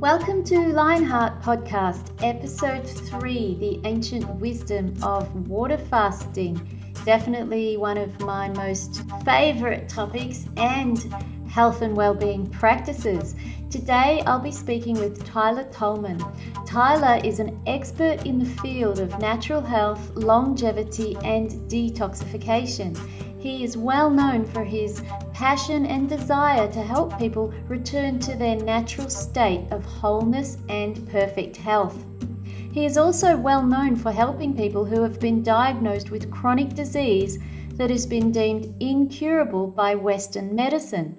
Welcome to Lionheart Podcast, Episode 3, The Ancient Wisdom of Water Fasting. Definitely one of my most favorite topics and health and wellbeing practices. Today I'll be speaking with Tyler Tolman. Tyler is an expert in the field of natural health, longevity, and detoxification. He is well known for his passion and desire to help people return to their natural state of wholeness and perfect health. He is also well known for helping people who have been diagnosed with chronic disease that has been deemed incurable by Western medicine.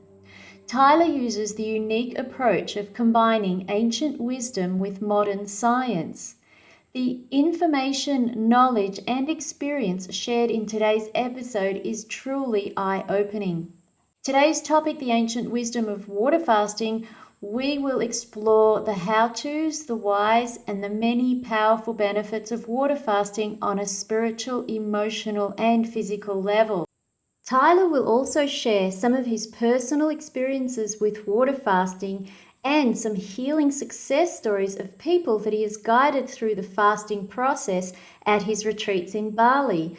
Tyler uses the unique approach of combining ancient wisdom with modern science. The information, knowledge, and experience shared in today's episode is truly eye-opening. Today's topic, the ancient wisdom of water fasting, we will explore the how-tos, the whys, and the many powerful benefits of water fasting on a spiritual, emotional, and physical level. Tyler will also share some of his personal experiences with water fasting and some healing success stories of people that he has guided through the fasting process at his retreats in Bali.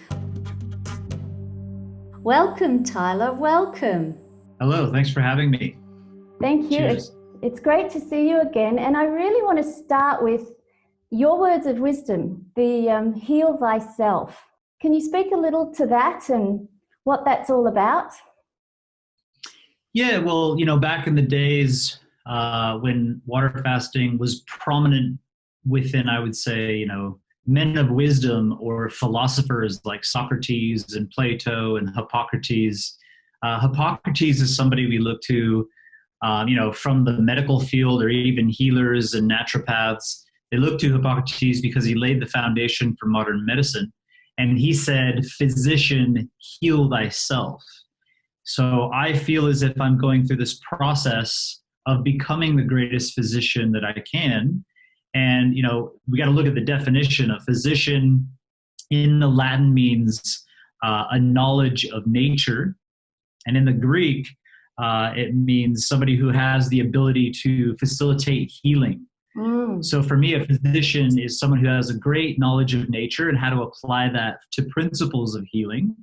Welcome, Tyler. Welcome. Hello. Thanks for having me. Thank you. Cheers. It's great to see you again. And I really want to start with your words of wisdom, the heal thyself. Can you speak a little to that and what that's all about? Yeah, well, back in the days when water fasting was prominent within, I would say, men of wisdom or philosophers like Socrates and Plato and Hippocrates. Hippocrates is somebody we look to, from the medical field or even healers and naturopaths. They look to Hippocrates because he laid the foundation for modern medicine. And he said, physician, heal thyself. So I feel as if I'm going through this process of becoming the greatest physician that I can. And, we got to look at the definition of physician. In the Latin means a knowledge of nature. And in the Greek, it means somebody who has the ability to facilitate healing. So for me, a physician is someone who has a great knowledge of nature and how to apply that to principles of healing.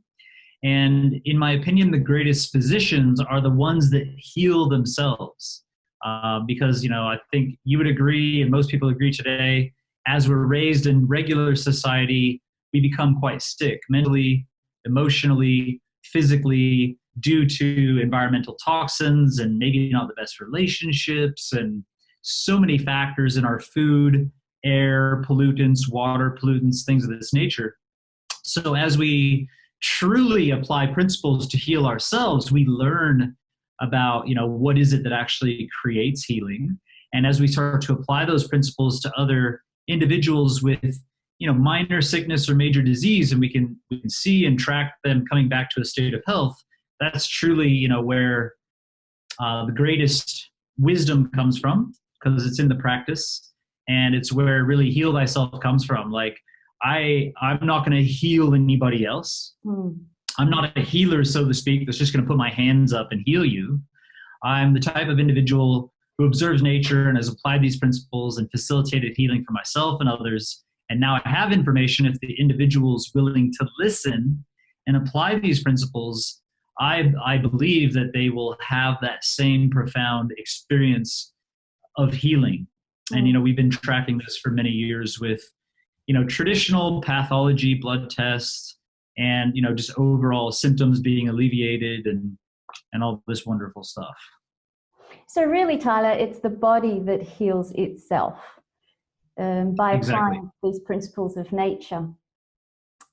And in my opinion, the greatest physicians are the ones that heal themselves. Because, I think you would agree, and most people agree today, as we're raised in regular society, we become quite sick mentally, emotionally, physically, due to environmental toxins and maybe not the best relationships and so many factors in our food, air, pollutants, water pollutants, things of this nature. So as we truly apply principles to heal ourselves, we learn about, what is it that actually creates healing. And as we start to apply those principles to other individuals with, minor sickness or major disease, and we can see and track them coming back to a state of health, that's truly, where the greatest wisdom comes from, because it's in the practice, and it's where really heal thyself comes from. Like, I'm not going to heal anybody else. I'm not a healer, so to speak, that's just going to put my hands up and heal you. I'm the type of individual who observes nature and has applied these principles and facilitated healing for myself and others. And now I have information. If the individual is willing to listen and apply these principles, I believe that they will have that same profound experience of healing. And, we've been tracking this for many years with, traditional pathology, blood tests, and, just overall symptoms being alleviated and all this wonderful stuff. So really, Tyler, it's the body that heals itself by applying these principles of nature.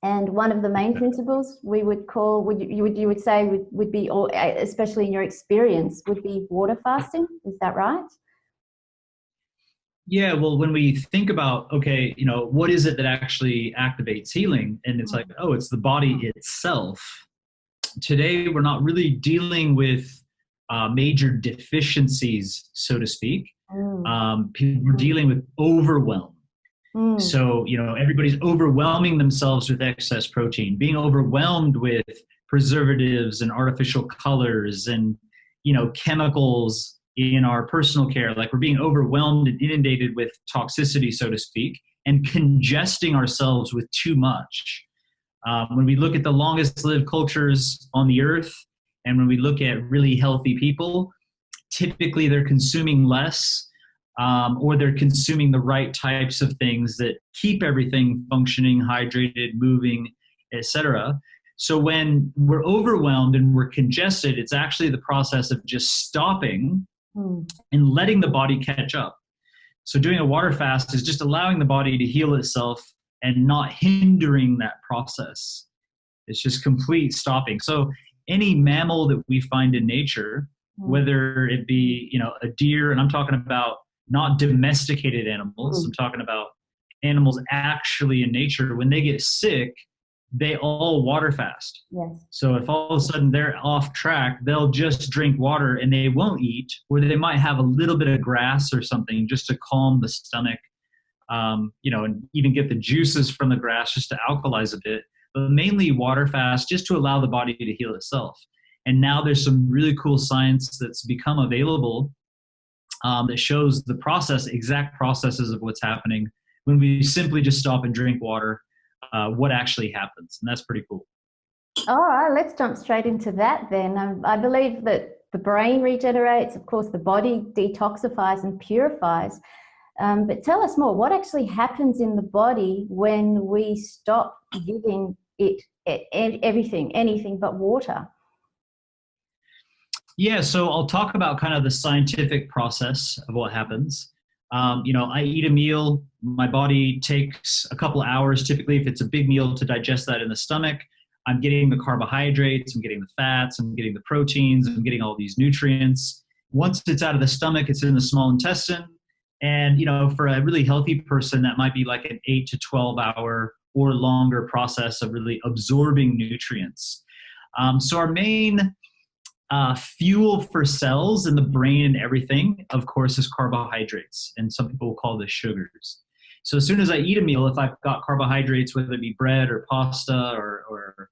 And one of the main principles we would call, you would say would be, or especially in your experience, would be water fasting. Is that right? Yeah, well, when we think about, okay, what is it that actually activates healing? And it's like, it's the body itself. Today, we're not really dealing with major deficiencies, so to speak. We're dealing with overwhelm. So, everybody's overwhelming themselves with excess protein, being overwhelmed with preservatives and artificial colors and, chemicals, in our personal care, like we're being overwhelmed and inundated with toxicity, so to speak, and congesting ourselves with too much. When we look at the longest lived cultures on the earth, and when we look at really healthy people, typically they're consuming less, or they're consuming the right types of things that keep everything functioning, hydrated, moving, etc. So when we're overwhelmed and we're congested, it's actually the process of just stopping and letting the body catch up. So doing a water fast is just allowing the body to heal itself and not hindering that process. It's just complete stopping. So any mammal that we find in nature, whether it be, a deer, and I'm talking about not domesticated animals, I'm talking about animals actually in nature, when they get sick, they all water fast. Yes. So if all of a sudden they're off track, they'll just drink water and they won't eat, or they might have a little bit of grass or something just to calm the stomach, and even get the juices from the grass just to alkalize a bit, but mainly water fast just to allow the body to heal itself. And now there's some really cool science that's become available that shows the exact processes of what's happening when we simply just stop and drink water. What actually happens, and that's pretty cool. All right, let's jump straight into that then. I believe that the brain regenerates, of course, the body detoxifies and purifies. But tell us more, what actually happens in the body when we stop giving it anything but water? Yeah, so I'll talk about kind of the scientific process of what happens. I eat a meal, my body takes a couple of hours, typically if it's a big meal, to digest that in the stomach. I'm getting the carbohydrates, I'm getting the fats, I'm getting the proteins, I'm getting all these nutrients. Once it's out of the stomach, it's in the small intestine. And, for a really healthy person, that might be like an 8 to 12 hour or longer process of really absorbing nutrients. So our main fuel for cells in the brain and everything, of course, is carbohydrates. And some people will call this sugars. So as soon as I eat a meal, if I've got carbohydrates, whether it be bread or pasta or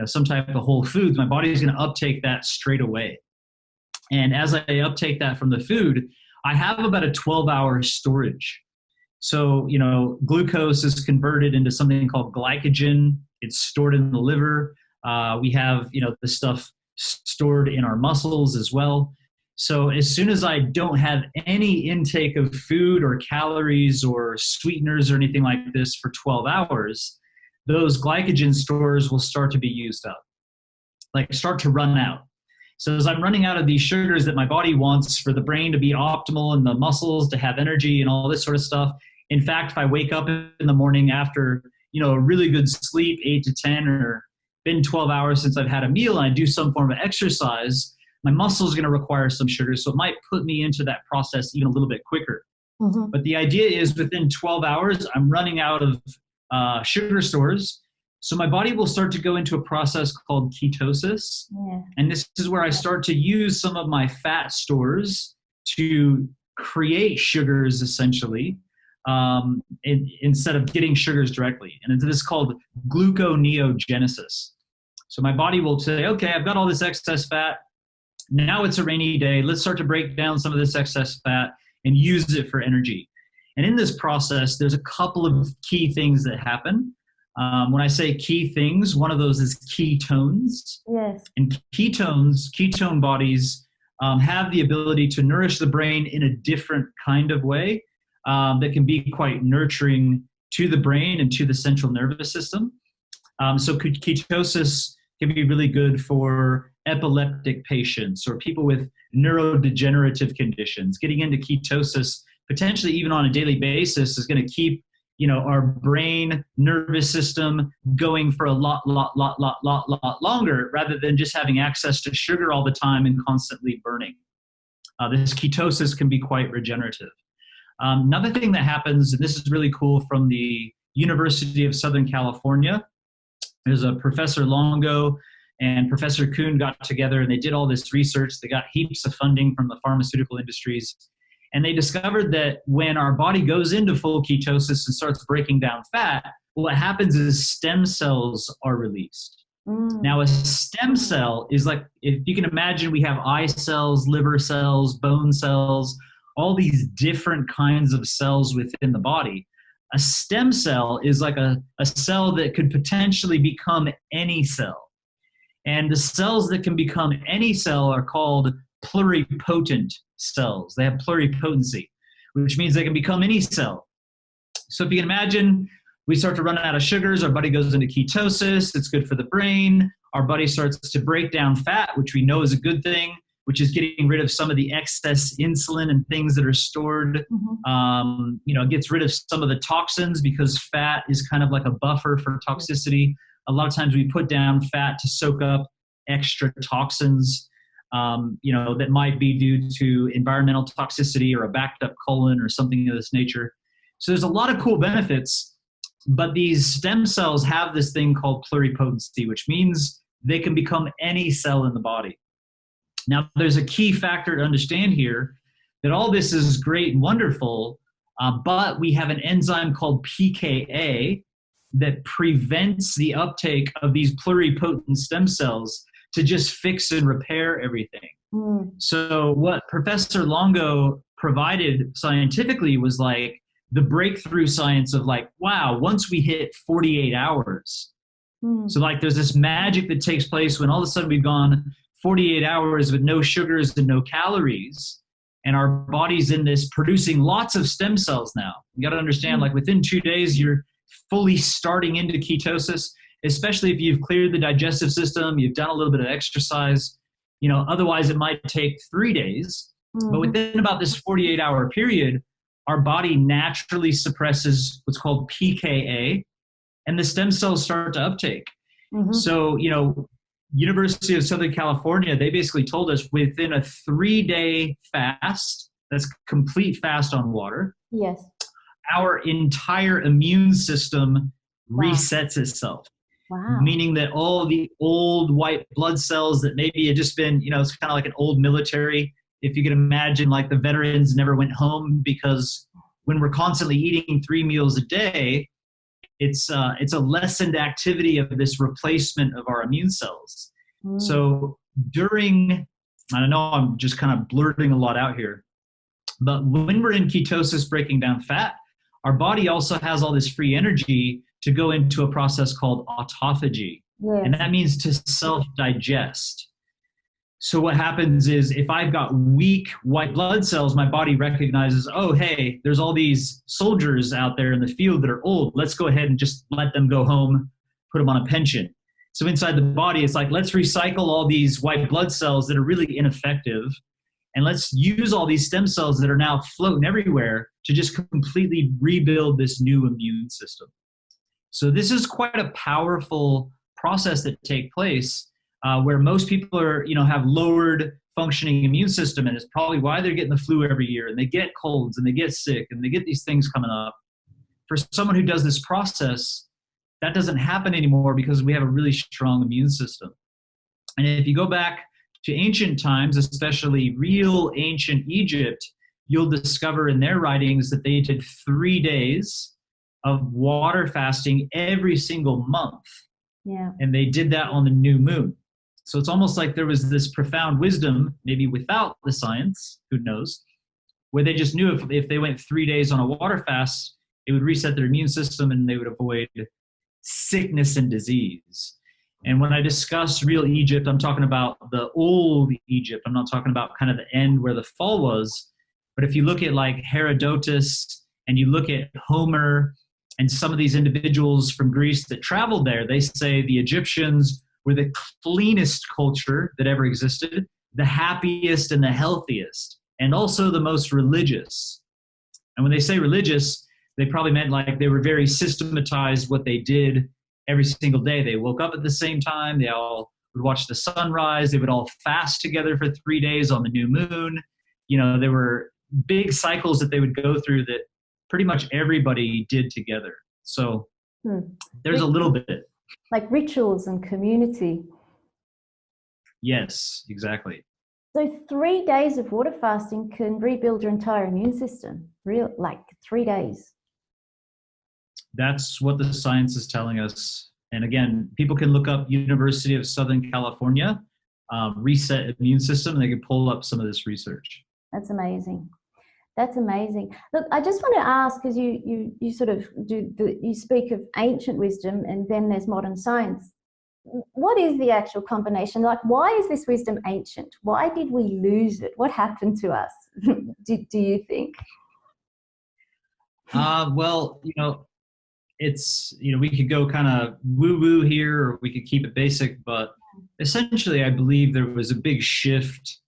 some type of whole foods, my body is going to uptake that straight away. And as I uptake that from the food, I have about a 12-hour storage. So, glucose is converted into something called glycogen. It's stored in the liver. We have, the stuff stored in our muscles as well. So as soon as I don't have any intake of food or calories or sweeteners or anything like this for 12 hours, those glycogen stores will start to be used up, start to run out. So as I'm running out of these sugars that my body wants for the brain to be optimal and the muscles to have energy and all this sort of stuff, in fact, if I wake up in the morning after, a really good sleep, 8 to 10, or been 12 hours since I've had a meal, and I do some form of exercise, my muscle is going to require some sugar. So it might put me into that process even a little bit quicker. Mm-hmm. But the idea is within 12 hours, I'm running out of sugar stores. So my body will start to go into a process called ketosis. Yeah. And this is where I start to use some of my fat stores to create sugars, essentially, instead of getting sugars directly. And this is called gluconeogenesis. So my body will say, okay, I've got all this excess fat. Now it's a rainy day. Let's start to break down some of this excess fat and use it for energy. And in this process, there's a couple of key things that happen. When I say key things, one of those is ketones. Yes. And ketone bodies have the ability to nourish the brain in a different kind of way that can be quite nurturing to the brain and to the central nervous system. So ketosis can be really good for epileptic patients or people with neurodegenerative conditions. Getting into ketosis, potentially even on a daily basis, is going to keep our brain, nervous system going for a lot longer, rather than just having access to sugar all the time and constantly burning. This ketosis can be quite regenerative. Another thing that happens, and this is really cool, from the University of Southern California, there's a Professor Longo and Professor Kuhn got together and they did all this research. They got heaps of funding from the pharmaceutical industries. And they discovered that when our body goes into full ketosis and starts breaking down fat, what happens is stem cells are released. Now, a stem cell is like, if you can imagine, we have eye cells, liver cells, bone cells, all these different kinds of cells within the body. A stem cell is like a cell that could potentially become any cell. And the cells that can become any cell are called pluripotent cells. They have pluripotency, which means they can become any cell. So if you can imagine, we start to run out of sugars, our body goes into ketosis, it's good for the brain. Our body starts to break down fat, which we know is a good thing, which is getting rid of some of the excess insulin and things that are stored. It gets rid of some of the toxins because fat is kind of like a buffer for toxicity. A lot of times we put down fat to soak up extra toxins, that might be due to environmental toxicity or a backed up colon or something of this nature. So there's a lot of cool benefits, but these stem cells have this thing called pluripotency, which means they can become any cell in the body. Now, there's a key factor to understand here that all this is great and wonderful, but we have an enzyme called PKA that prevents the uptake of these pluripotent stem cells to just fix and repair everything. So what Professor Longo provided scientifically was like the breakthrough science of like, wow, once we hit 48 hours. So like there's this magic that takes place when all of a sudden we've gone 48 hours with no sugars and no calories, and our body's in this producing lots of stem cells now. You got to understand, like within 2 days, you're fully starting into ketosis, especially if you've cleared the digestive system, you've done a little bit of exercise. Otherwise it might take 3 days. But within about this 48-hour period, our body naturally suppresses what's called PKA, and the stem cells start to uptake. So, University of Southern California, they basically told us within a 3-day fast, that's complete fast on water, yes, our entire immune system resets itself. Wow. Meaning that all the old white blood cells that maybe had just been, it's kind of like an old military. If you can imagine, like the veterans never went home, because when we're constantly eating 3 meals a day, it's a lessened activity of this replacement of our immune cells. So I know I'm just kind of blurting a lot out here, but when we're in ketosis breaking down fat, our body also has all this free energy to go into a process called autophagy. Yes. And that means to self-digest. So what happens is if I've got weak white blood cells, my body recognizes, oh, hey, there's all these soldiers out there in the field that are old. Let's go ahead and just let them go home, put them on a pension. So inside the body, it's like, let's recycle all these white blood cells that are really ineffective, and let's use all these stem cells that are now floating everywhere to just completely rebuild this new immune system. So this is quite a powerful process that takes place where most people are, have lowered functioning immune system, and it's probably why they're getting the flu every year, and they get colds and they get sick and they get these things coming up. For someone who does this process, that doesn't happen anymore because we have a really strong immune system. And if you go back to ancient times, especially real ancient Egypt, you'll discover in their writings that they did 3 days of water fasting every single month. Yeah. And they did that on the new moon. So it's almost like there was this profound wisdom, maybe without the science, who knows, where they just knew if they went 3 days on a water fast, it would reset their immune system and they would avoid sickness and disease. And when I discuss real Egypt, I'm talking about the old Egypt. I'm not talking about kind of the end where the fall was. But if you look at like Herodotus and you look at Homer and some of these individuals from Greece that traveled there, they say the Egyptians were the cleanest culture that ever existed, the happiest and the healthiest, and also the most religious. And when they say religious, they probably meant like they were very systematized what they did every single day. They woke up at the same time. They all would watch the sunrise. They would all fast together for 3 days on the new moon. There were big cycles that they would go through that pretty much everybody did together. So there's a little bit. Like rituals and community. Yes, exactly. So 3 days of water fasting can rebuild your entire immune system. 3 days. That's what the science is telling us. And again, people can look up University of Southern California, reset immune system, and they can pull up some of this research. That's amazing. That's amazing. Look, I just want to ask, because you sort of you speak of ancient wisdom and then there's modern science. What is the actual combination? Like, why is this wisdom ancient? Why did we lose it? What happened to us? do you think? Well, it's, we could go kind of woo-woo here, or we could keep it basic, but essentially I believe there was a big shift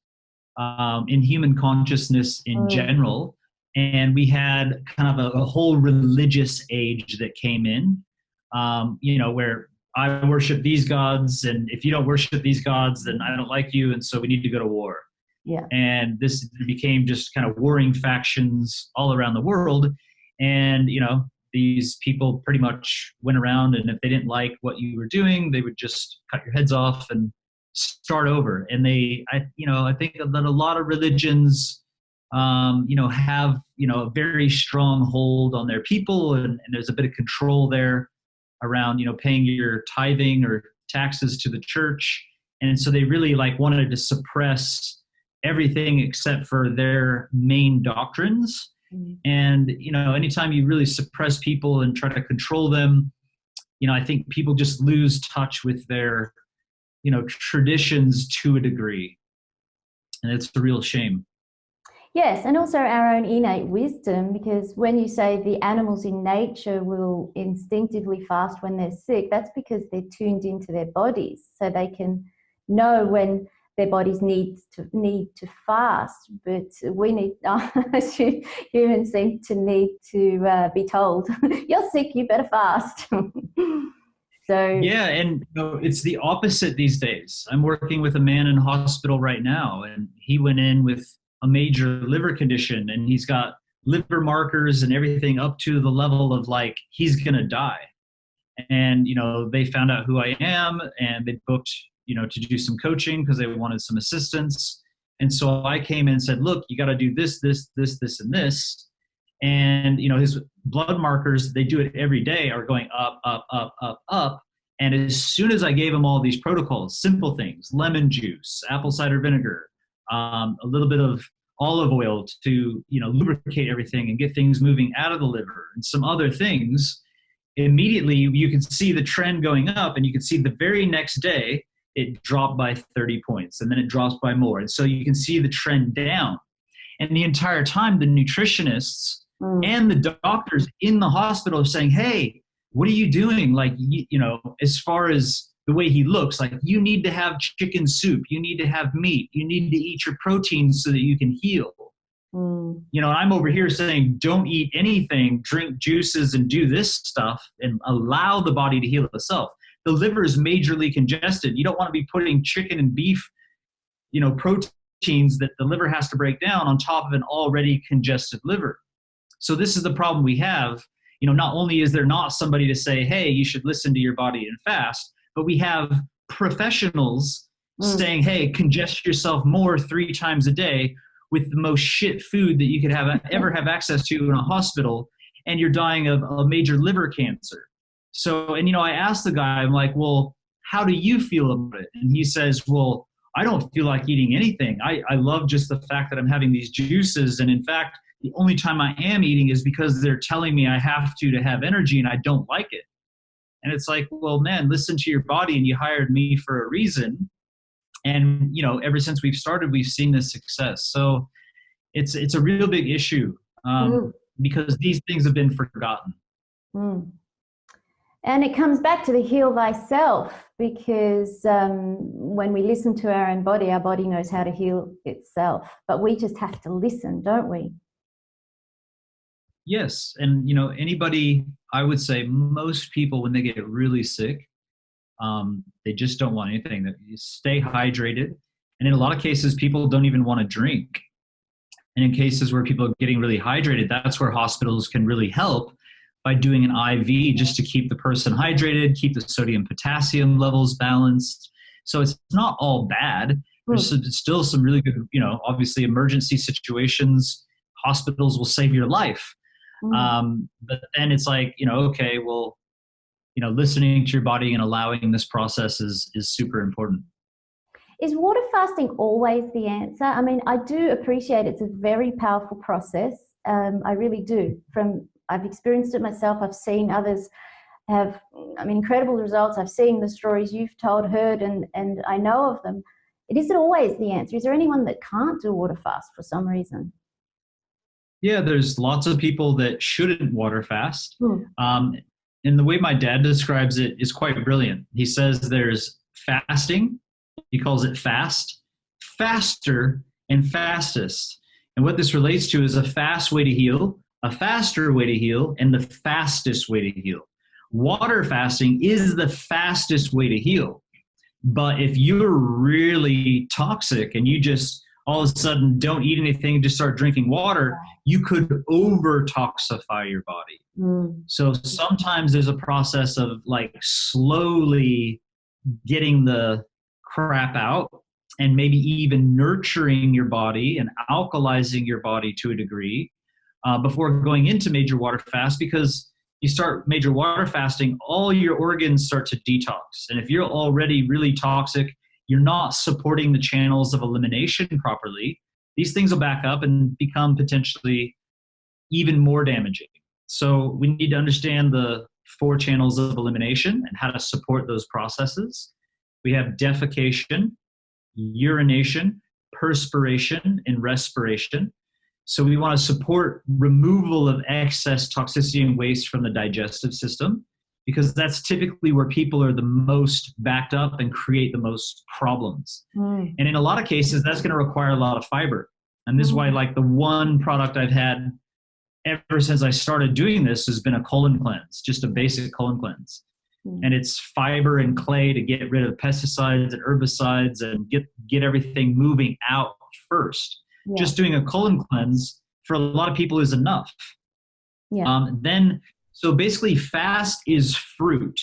in human consciousness in general, and we had kind of a whole religious age that came in, where I worship these gods, and if you don't worship these gods, then I don't like you, and so we need to go to war. Yeah. And this became just kind of warring factions all around the world, and these people pretty much went around, and if they didn't like what you were doing, they would just cut your heads off and start over. And I think that a lot of religions have a very strong hold on their people, and there's a bit of control there around paying your tithing or taxes to the church. And so they really wanted to suppress everything except for their main doctrines. And anytime you really suppress people and try to control them, I think people just lose touch with their traditions to a degree, and it's a real shame. Yes, and also our own innate wisdom, because when you say the animals in nature will instinctively fast when they're sick, that's because they're tuned into their bodies, so they can know when their bodies need to fast. But we need, as humans seem to need to be told, you're sick, you better fast. So yeah, and it's the opposite these days. I'm working with a man in hospital right now, and he went in with a major liver condition, and he's got liver markers and everything up to the level of he's gonna die. And they found out who I am, and they booked to do some coaching because they wanted some assistance. And so I came in and said, look, you got to do this, this, this, this, and this. And his blood markers, they do it every day, are going up, up, up, up, up. And as soon as I gave him all these protocols, simple things, lemon juice, apple cider vinegar, a little bit of olive oil to lubricate everything and get things moving out of the liver, and some other things, immediately you can see the trend going up, and you can see the very next day it dropped by 30 points, and then it drops by more. And so you can see the trend down. And the entire time, the nutritionists and the doctors in the hospital are saying, hey, what are you doing? As far as the way he looks, you need to have chicken soup, you need to have meat, you need to eat your protein so that you can heal. I'm over here saying, don't eat anything, drink juices and do this stuff and allow the body to heal itself. The liver is majorly congested. You don't want to be putting chicken and beef, proteins that the liver has to break down on top of an already congested liver. So this is the problem we have. Not only is there not somebody to say, hey, you should listen to your body and fast, but we have professionals saying, hey, congest yourself more 3 times a day with the most shit food that you could ever have access to in a hospital, and you're dying of a major liver cancer. So, and I asked the guy, I'm like, well, how do you feel about it? And he says, well, I don't feel like eating anything. I love just the fact that I'm having these juices. And in fact, the only time I am eating is because they're telling me I have to have energy, and I don't like it. And it's like, well, man, listen to your body, and you hired me for a reason. And, ever since we've started, we've seen this success. So it's a real big issue because these things have been forgotten. And it comes back to the heal thyself, because when we listen to our own body, our body knows how to heal itself. But we just have to listen, don't we? Yes. And, anybody, I would say most people, when they get really sick, they just don't want anything. That you stay hydrated. And in a lot of cases, people don't even want to drink. And in cases where people are getting really hydrated, that's where hospitals can really help by doing an IV just to keep the person hydrated, keep the sodium potassium levels balanced. So it's not all bad. There's still some really good, obviously emergency situations, hospitals will save your life. But then it's like, okay, well, listening to your body and allowing this process is super important. Is water fasting always the answer? I mean, I do appreciate it's a very powerful process. I really do. I've experienced it myself. I've seen others have, incredible results. I've seen the stories you've told, heard, and I know of them. Is it always the answer? Is there anyone that can't do water fast for some reason? Yeah, there's lots of people that shouldn't water fast. Hmm. And the way my dad describes it is quite brilliant. He says there's fasting, he calls it fast, faster, and fastest. And what this relates to is a fast way to heal, a faster way to heal, and the fastest way to heal. Water fasting is the fastest way to heal. But if you're really toxic and you just all of a sudden don't eat anything, just start drinking water, you could over-toxify your body. So sometimes there's a process of like slowly getting the crap out and maybe even nurturing your body and alkalizing your body to a degree before going into major water fast, because you start major water fasting, all your organs start to detox. And if you're already really toxic, you're not supporting the channels of elimination properly, these things will back up and become potentially even more damaging. So we need to understand the 4 channels of elimination and how to support those processes. We have defecation, urination, perspiration, and respiration. So we want to support removal of excess toxicity and waste from the digestive system, because that's typically where people are the most backed up and create the most problems. And in a lot of cases, that's going to require a lot of fiber. And this is why, like, the one product I've had ever since I started doing this has been a colon cleanse, just a basic colon cleanse. And it's fiber and clay to get rid of pesticides and herbicides and get everything moving out first. Yeah. Just doing a colon cleanse for a lot of people is enough. Yeah. So basically fast is fruit.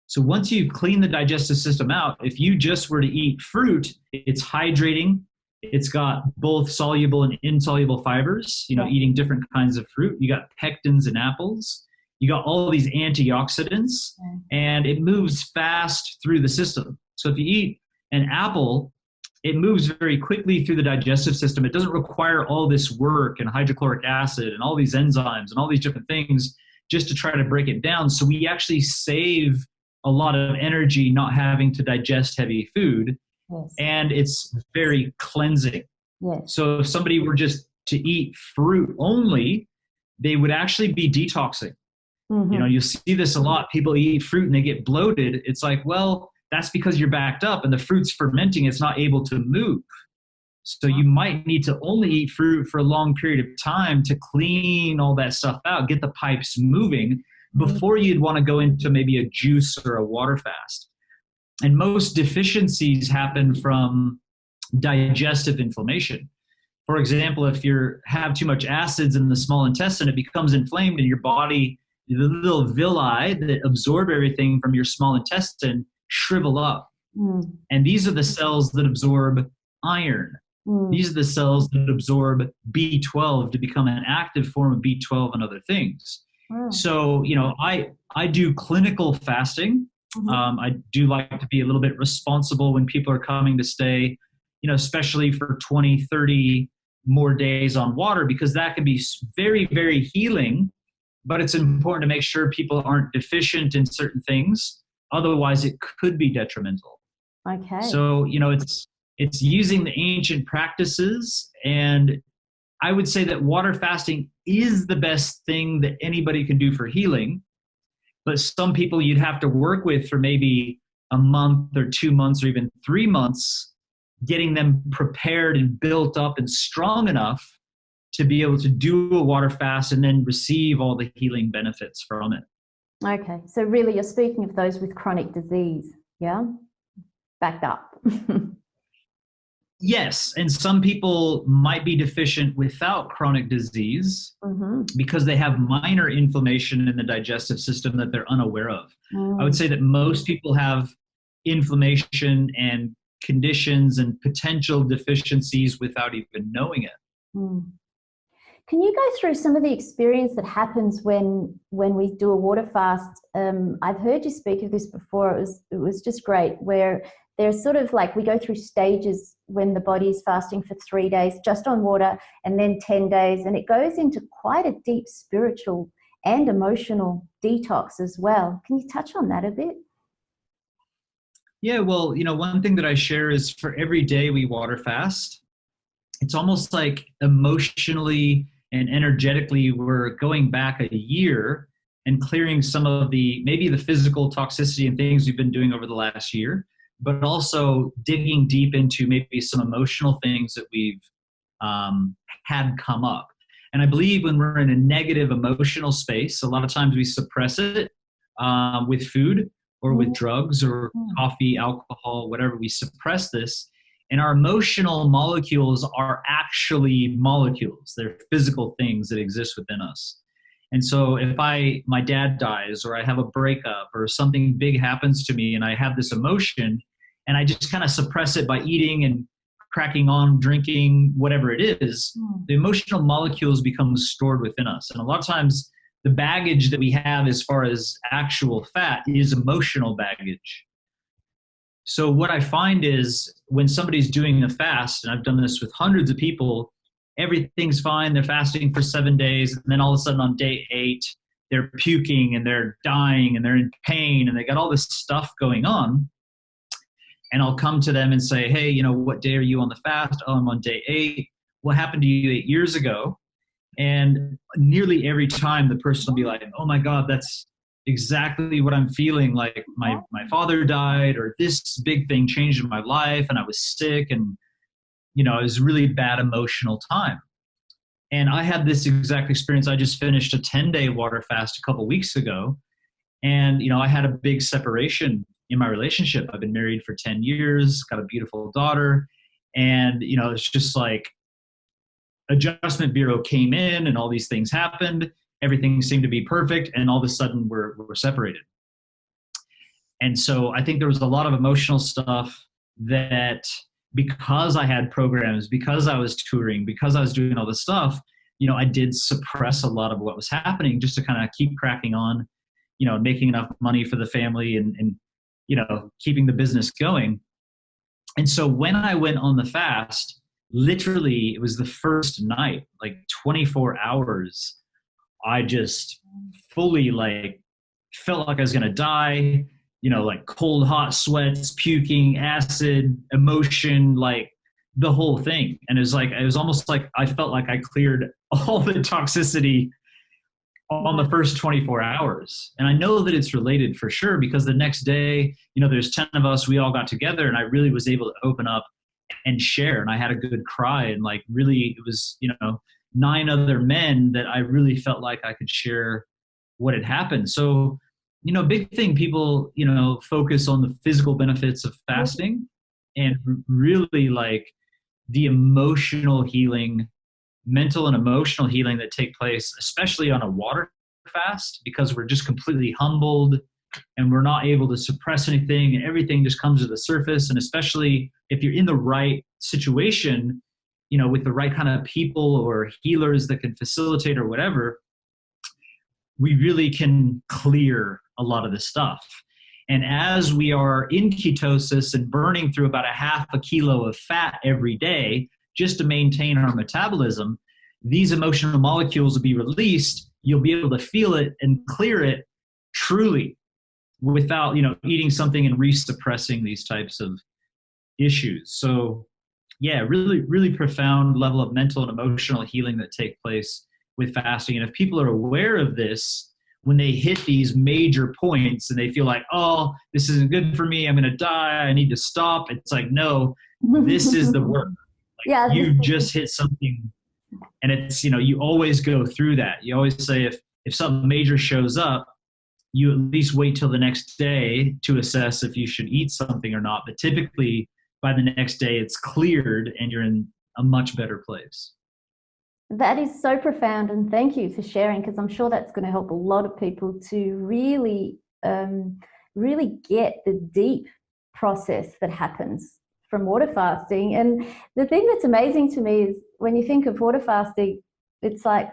So once you clean the digestive system out, if you just were to eat fruit, it's hydrating. It's got both soluble and insoluble fibers, eating different kinds of fruit. You got pectins in apples. You got all of these antioxidants, and it moves fast through the system. So if you eat an apple, it moves very quickly through the digestive system. It doesn't require all this work and hydrochloric acid and all these enzymes and all these different things just to try to break it down. So we actually save a lot of energy not having to digest heavy food. Yes. And it's very cleansing. Yes. So if somebody were just to eat fruit only, they would actually be detoxing. Mm-hmm. You see this a lot. People eat fruit and they get bloated. It's like, well, that's because you're backed up and the fruit's fermenting. It's not able to move. So you might need to only eat fruit for a long period of time to clean all that stuff out, get the pipes moving before you'd want to go into maybe a juice or a water fast. And most deficiencies happen from digestive inflammation. For example, if you have too much acids in the small intestine, it becomes inflamed, and your body, the little villi that absorb everything from your small intestine, shrivel up. And these are the cells that absorb iron. These are the cells that absorb B12 to become an active form of B12 and other things. So, I do clinical fasting. I do like to be a little bit responsible when people are coming to stay, especially for 20, 30 more days on water, because that can be very, very healing. But it's important to make sure people aren't deficient in certain things. Otherwise, it could be detrimental. Okay. So, it's using the ancient practices. And I would say that water fasting is the best thing that anybody can do for healing. But some people you'd have to work with for maybe a month or 2 months or even 3 months, getting them prepared and built up and strong enough to be able to do a water fast and then receive all the healing benefits from it. Okay. So really you're speaking of those with chronic disease, yeah? Backed up. Yes. And some people might be deficient without chronic disease because they have minor inflammation in the digestive system that they're unaware of. I would say that most people have inflammation and conditions and potential deficiencies without even knowing it. Can you go through some of the experience that happens when we do a water fast? I've heard you speak of this before. It was just great, where there's sort of like we go through stages when the body is fasting for 3 days just on water, and then 10 days, and it goes into quite a deep spiritual and emotional detox as well. Can you touch on that a bit? Yeah, well, one thing that I share is for every day we water fast, it's almost like emotionally and energetically we're going back a year and clearing some of maybe the physical toxicity and things we've been doing over the last year, but also digging deep into maybe some emotional things that we've had come up. And I believe when we're in a negative emotional space, a lot of times we suppress it with food or with drugs or coffee, alcohol, whatever. We suppress this. And our emotional molecules are actually molecules. They're physical things that exist within us. And so if my dad dies, or I have a breakup, or something big happens to me and I have this emotion and I just kind of suppress it by eating and cracking on, drinking, whatever it is, the emotional molecules become stored within us. And a lot of times the baggage that we have as far as actual fat is emotional baggage. So what I find is when somebody's doing a fast, and I've done this with hundreds of people, everything's fine. They're fasting for 7 days. And then all of a sudden on day 8, they're puking and they're dying and they're in pain and they got all this stuff going on. And I'll come to them and say, hey, what day are you on the fast? Oh, I'm on day 8. What happened to you 8 years ago? And nearly every time the person will be like, oh my God, that's exactly what I'm feeling. Like my father died, or this big thing changed in my life and I was sick, and it was a really bad emotional time. And I had this exact experience. I just finished a 10-day water fast a couple weeks ago. And, I had a big separation in my relationship. I've been married for 10 years, got a beautiful daughter. And, it's just like Adjustment Bureau came in and all these things happened. Everything seemed to be perfect. And all of a sudden we're separated. And so I think there was a lot of emotional stuff that, because I had programs, because I was touring, because I was doing all this stuff, I did suppress a lot of what was happening just to kind of keep cracking on, making enough money for the family and keeping the business going. And so when I went on the fast, literally it was the first night, like 24 hours, I just fully felt like I was going to die. Like cold, hot sweats, puking, acid, emotion, like the whole thing. And it was almost like I felt like I cleared all the toxicity on the first 24 hours. And I know that it's related for sure, because the next day, there's 10 of us, we all got together and I really was able to open up and share. And I had a good cry, and really it was, 9 other men that I really felt like I could share what had happened. So, big thing, people, focus on the physical benefits of fasting, and really the emotional healing, mental and emotional healing that take place, especially on a water fast, because we're just completely humbled and we're not able to suppress anything, and everything just comes to the surface. And especially if you're in the right situation, with the right kind of people or healers that can facilitate or whatever, we really can clear a lot of this stuff. And as we are in ketosis and burning through about a half a kilo of fat every day just to maintain our metabolism, these emotional molecules will be released. You'll be able to feel it and clear it truly without, eating something and re-suppressing these types of issues. So yeah, really, really profound level of mental and emotional healing that take place with fasting. And if people are aware of this, when they hit these major points and they feel like, oh, this isn't good for me, I'm going to die, I need to stop. It's like, no, this is the work. You've just hit something, and it's, you always go through that. You always say if something major shows up, you at least wait till the next day to assess if you should eat something or not. But typically by the next day it's cleared and you're in a much better place. That is so profound, and thank you for sharing, because I'm sure that's going to help a lot of people to really get the deep process that happens from water fasting. And the thing that's amazing to me is when you think of water fasting, it's like,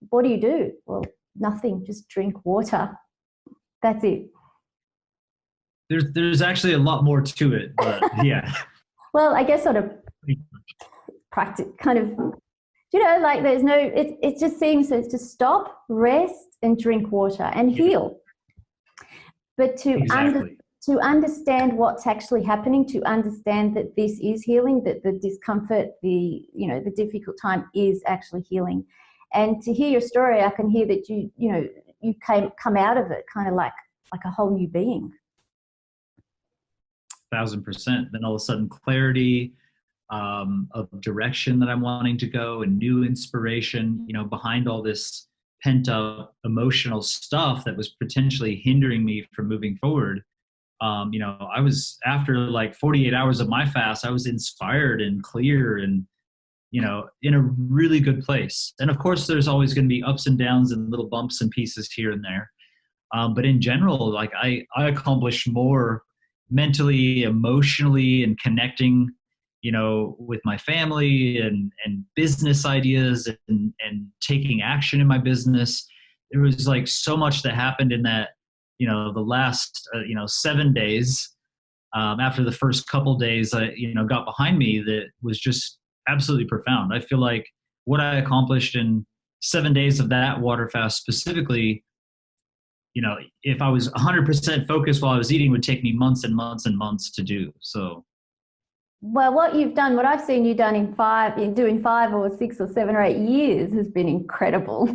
what do? Well, nothing, just drink water. That's it. There's actually a lot more to it, but yeah. Well, I guess sort of practice kind of, like there's no, it just seems to stop, rest, and drink water and heal. But to understand what's actually happening, to understand that this is healing, that the discomfort, the difficult time is actually healing. And to hear your story, I can hear that you come out of it kind of like a whole new being. 1,000%. Then all of a sudden clarity of direction that I'm wanting to go, and new inspiration, behind all this pent up emotional stuff that was potentially hindering me from moving forward. I was, after like 48 hours of my fast, I was inspired and clear and, in a really good place. And of course, there's always going to be ups and downs and little bumps and pieces here and there. But in general, like I accomplished more mentally, emotionally, and connecting, with my family and business ideas and taking action in my business. There was like so much that happened in that, the last, 7 days, after the first couple days, got behind me, that was just absolutely profound. I feel like what I accomplished in 7 days of that water fast specifically, if I was 100% focused while I was eating, would take me months and months and months to do. So, well, what I've seen you done in doing 5 or 6 or 7 or 8 years has been incredible.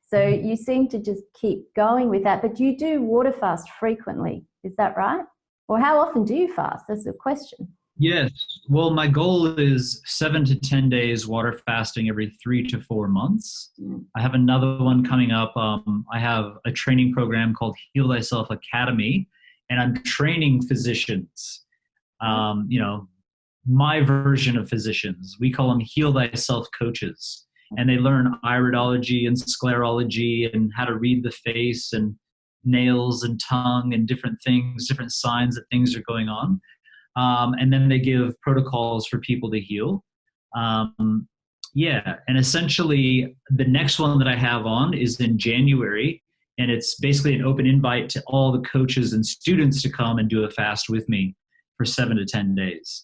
So you seem to just keep going with that. But you do water fast frequently, is that right? Or how often do you fast? That's the question. Yes. Well, my goal is 7 to 10 days water fasting every 3 to 4 months. I have another one coming up. I have a training program called Heal Thyself Academy, and I'm training physicians. My version of physicians. We call them Heal Thyself coaches. And they learn iridology and sclerology and how to read the face and nails and tongue and different things, different signs that things are going on. And then they give protocols for people to heal. And essentially the next one that I have on is in January, and it's basically an open invite to all the coaches and students to come and do a fast with me for 7 to 10 days.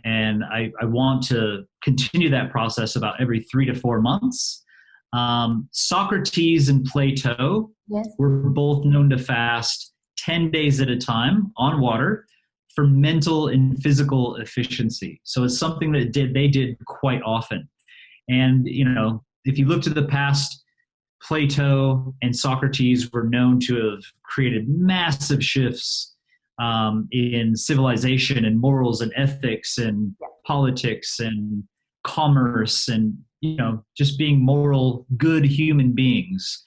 And I want to continue that process about every 3 to 4 months. Socrates and Plato were both known to fast 10 days at a time on water for mental and physical efficiency. So it's something that they did quite often. And, if you look to the past, Plato and Socrates were known to have created massive shifts in civilization and morals and ethics and politics and commerce and, just being moral, good human beings,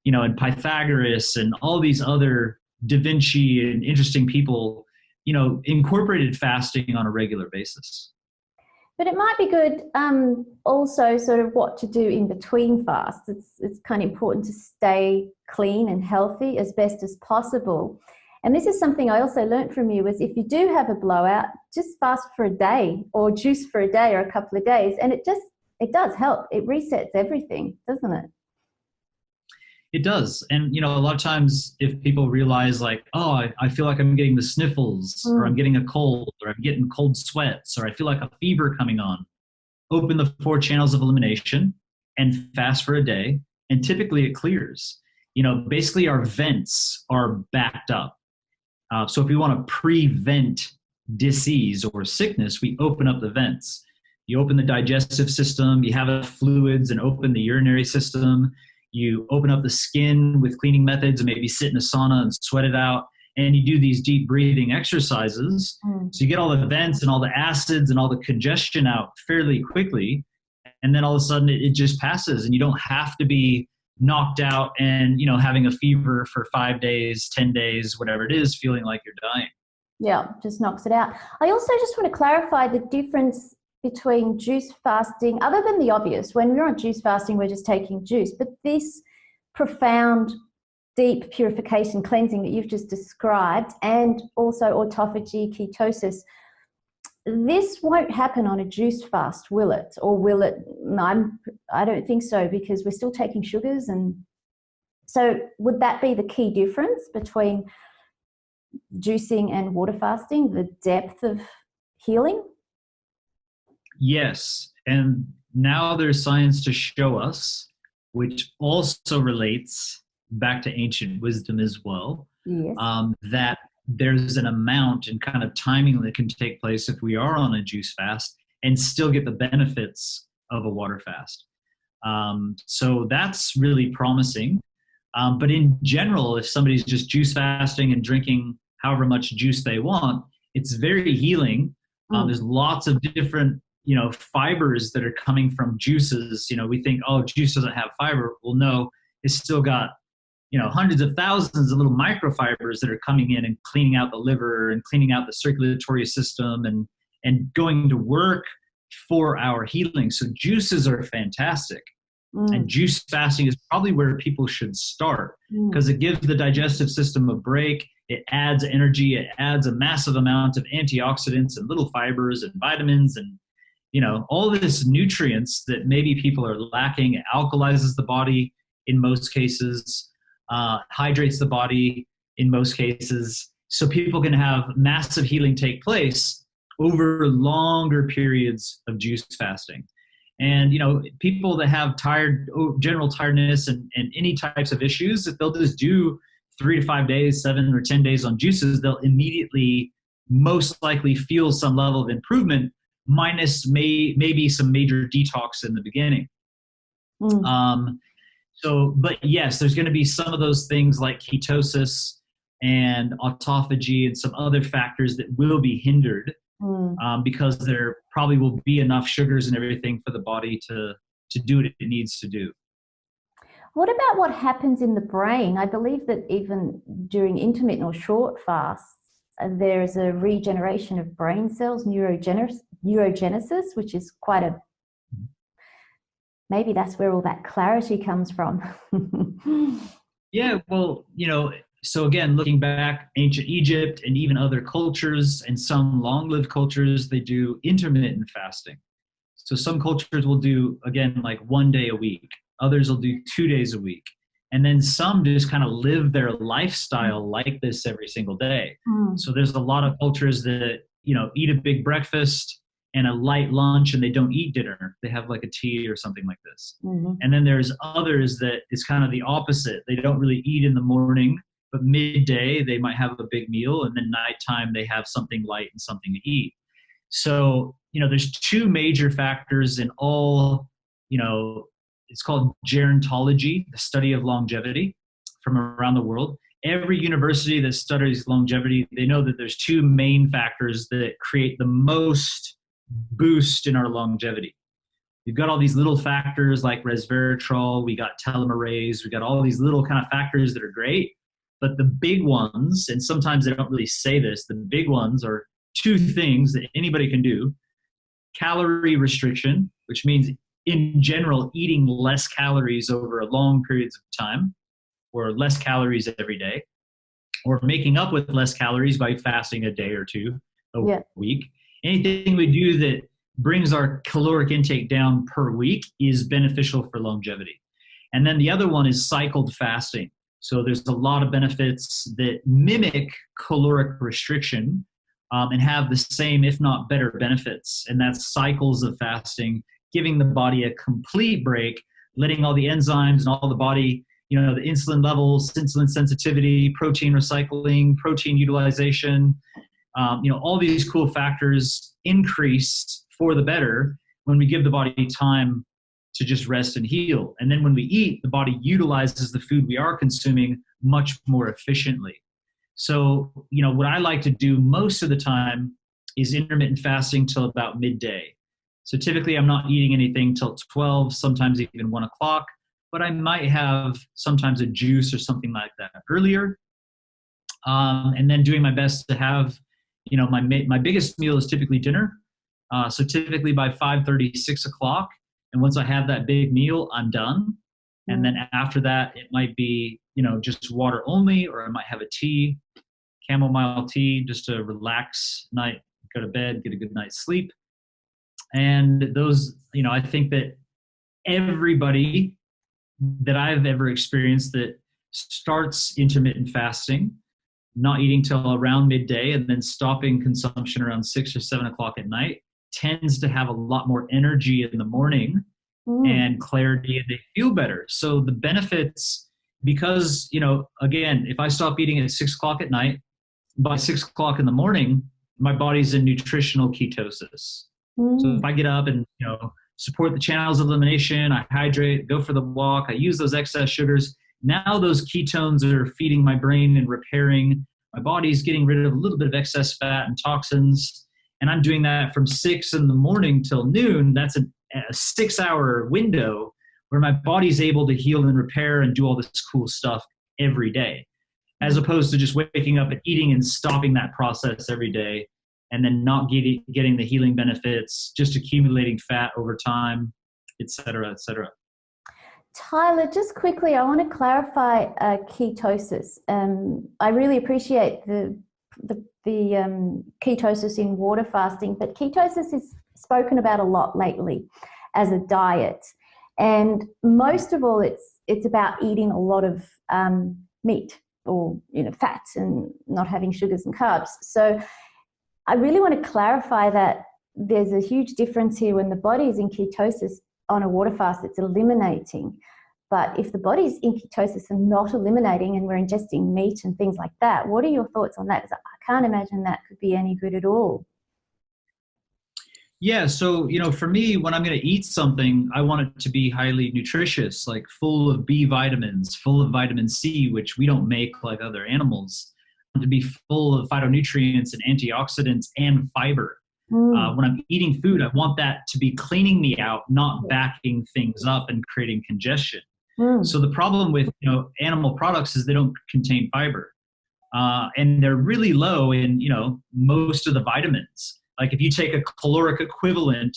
and Pythagoras and all these other Da Vinci and interesting people, incorporated fasting on a regular basis. But it might be good also sort of what to do in between fasts. It's kind of important to stay clean and healthy as best as possible. And this is something I also learned from you, was if you do have a blowout, just fast for a day or juice for a day or a couple of days. And it does help. It resets everything, doesn't it? It does. And, a lot of times if people realize like, oh, I feel like I'm getting the sniffles or I'm getting a cold or I'm getting cold sweats or I feel like a fever coming on, open the 4 channels of elimination and fast for a day. And typically it clears. Basically our vents are backed up. So if we want to prevent disease or sickness, we open up the vents. You open the digestive system, you have the fluids and open the urinary system. You open up the skin with cleaning methods and maybe sit in a sauna and sweat it out. And you do these deep breathing exercises. So you get all the vents and all the acids and all the congestion out fairly quickly. And then all of a sudden it just passes and you don't have to be knocked out and, having a fever for 5 days, 10 days, whatever it is, feeling like you're dying. Yeah, just knocks it out. I also just want to clarify the difference between juice fasting, other than the obvious. When we're on juice fasting, we're just taking juice. But this profound, deep purification, cleansing that you've just described, and also autophagy, ketosis, this won't happen on a juice fast, will it? Or will it? I don't think so, because we're still taking sugars. And so would that be the key difference between juicing and water fasting, the depth of healing? Yes. And now there's science to show us, which also relates back to ancient wisdom as well, Yes. that there's an amount and kind of timing that can take place if we are on a juice fast and still get the benefits of a water fast. So that's really promising. But in general, if somebody's just juice fasting and drinking however much juice they want, it's very healing. There's lots of different, fibers that are coming from juices. We think, oh, juice doesn't have fiber. Well, no, it's still got, hundreds of thousands of little microfibers that are coming in and cleaning out the liver and cleaning out the circulatory system and going to work for our healing. So juices are fantastic. And juice fasting is probably where people should start, because it gives the digestive system a break. It adds energy. It adds a massive amount of antioxidants and little fibers and vitamins and, all this nutrients that maybe people are lacking. It alkalizes the body in most cases, hydrates the body in most cases. So people can have massive healing take place over longer periods of juice fasting. And, people that have general tiredness and any types of issues, if they'll just do 3 to 5 days, 7 or 10 days on juices, they'll immediately most likely feel some level of improvement, minus maybe some major detox in the beginning. But yes, there's going to be some of those things like ketosis and autophagy and some other factors that will be hindered. Because there probably will be enough sugars and everything for the body to do what it needs to do. What about what happens in the brain? I believe that even during intermittent or short fasts, there's a regeneration of brain cells, neurogenesis, which is maybe that's where all that clarity comes from. Yeah, well, so again, looking back, ancient Egypt and even other cultures and some long-lived cultures, they do intermittent fasting. So some cultures will do, again, like 1 day a week. Others will do 2 days a week. And then some just kind of live their lifestyle like this every single day. So there's a lot of cultures that, eat a big breakfast and a light lunch and they don't eat dinner. They have like a tea or something like this. And then there's others that it's kind of the opposite. They don't really eat in the morning, but midday they might have a big meal, and then nighttime they have something light and something to eat. So, there's two major factors in all, it's called gerontology, the study of longevity from around the world. Every university that studies longevity, they know that there's two main factors that create the most boost in our longevity. You've got all these little factors like resveratrol, we got telomerase, we got all these little kind of factors that are great. But the big ones, and sometimes they don't really say this, the big ones are two things that anybody can do. Calorie restriction, which means in general eating less calories over long periods of time, or less calories every day, or making up with less calories by fasting a day or two a week. Anything we do that brings our caloric intake down per week is beneficial for longevity. And then the other one is cycled fasting. So there's a lot of benefits that mimic caloric restriction and have the same, if not better, benefits. And that's cycles of fasting, giving the body a complete break, letting all the enzymes and all the body, the insulin levels, insulin sensitivity, protein recycling, protein utilization, all these cool factors increase for the better when we give the body time to just rest and heal. And then when we eat, the body utilizes the food we are consuming much more efficiently. So, what I like to do most of the time is intermittent fasting till about midday. So typically I'm not eating anything till 12, sometimes even 1 o'clock, but I might have sometimes a juice or something like that earlier. And then doing my best to have, my biggest meal is typically dinner. So typically by 5:30, 6 o'clock. And once I have that big meal, I'm done. And then after that, it might be, just water only, or I might have a tea, chamomile tea, just to relax go to bed, get a good night's sleep. And those, I think that everybody that I've ever experienced that starts intermittent fasting, not eating till around midday and then stopping consumption around 6 or 7 o'clock at night, tends to have a lot more energy in the morning and clarity, and they feel better. So the benefits, because, again, if I stop eating at 6 o'clock at night, by 6 o'clock in the morning, my body's in nutritional ketosis. So if I get up and, support the channels of elimination, I hydrate, go for the walk, I use those excess sugars, now those ketones are feeding my brain and repairing my body's, getting rid of a little bit of excess fat and toxins. And I'm doing that from 6 in the morning till noon. That's a 6-hour window where my body's able to heal and repair and do all this cool stuff every day, as opposed to just waking up and eating and stopping that process every day and then not getting the healing benefits, just accumulating fat over time, et cetera, et cetera. Tyler, just quickly, I want to clarify ketosis. I really appreciate the ketosis in water fasting, but ketosis is spoken about a lot lately as a diet. And most of all, it's about eating a lot of meat or fats and not having sugars and carbs. So I really want to clarify that there's a huge difference here. When the body is in ketosis on a water fast, it's eliminating. But if the body's in ketosis and not eliminating, and we're ingesting meat and things like that, what are your thoughts on that? Because I can't imagine that could be any good at all. Yeah, so, for me, when I'm going to eat something, I want it to be highly nutritious, like full of B vitamins, full of vitamin C, which we don't make like other animals, to be full of phytonutrients and antioxidants and fiber. When I'm eating food, I want that to be cleaning me out, not backing things up and creating congestion. So the problem with animal products is they don't contain fiber, and they're really low in most of the vitamins. Like if you take a caloric equivalent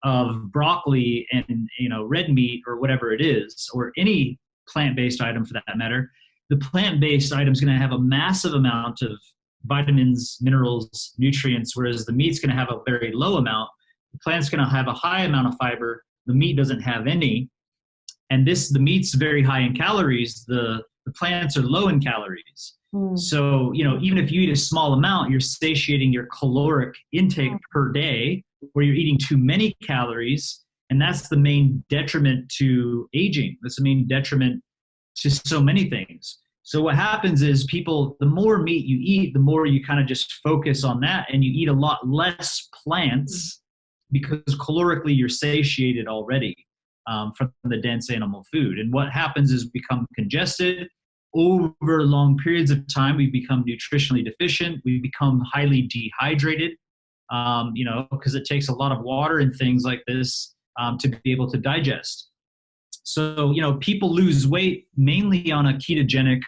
of broccoli and red meat or whatever it is, or any plant-based item for that matter, the plant-based item is going to have a massive amount of vitamins, minerals, nutrients, whereas the meat's going to have a very low amount. The plant's going to have a high amount of fiber. The meat doesn't have any. And the meat's very high in calories. The plants are low in calories. So, even if you eat a small amount, you're satiating your caloric intake per day, where you're eating too many calories. And that's the main detriment to aging. That's the main detriment to so many things. So what happens is the more meat you eat, the more you kind of just focus on that, and you eat a lot less plants because calorically you're satiated already from the dense animal food. And what happens is we become congested. Over long periods of time, we become nutritionally deficient. We become highly dehydrated, because it takes a lot of water and things like this to be able to digest. So, people lose weight mainly on a ketogenic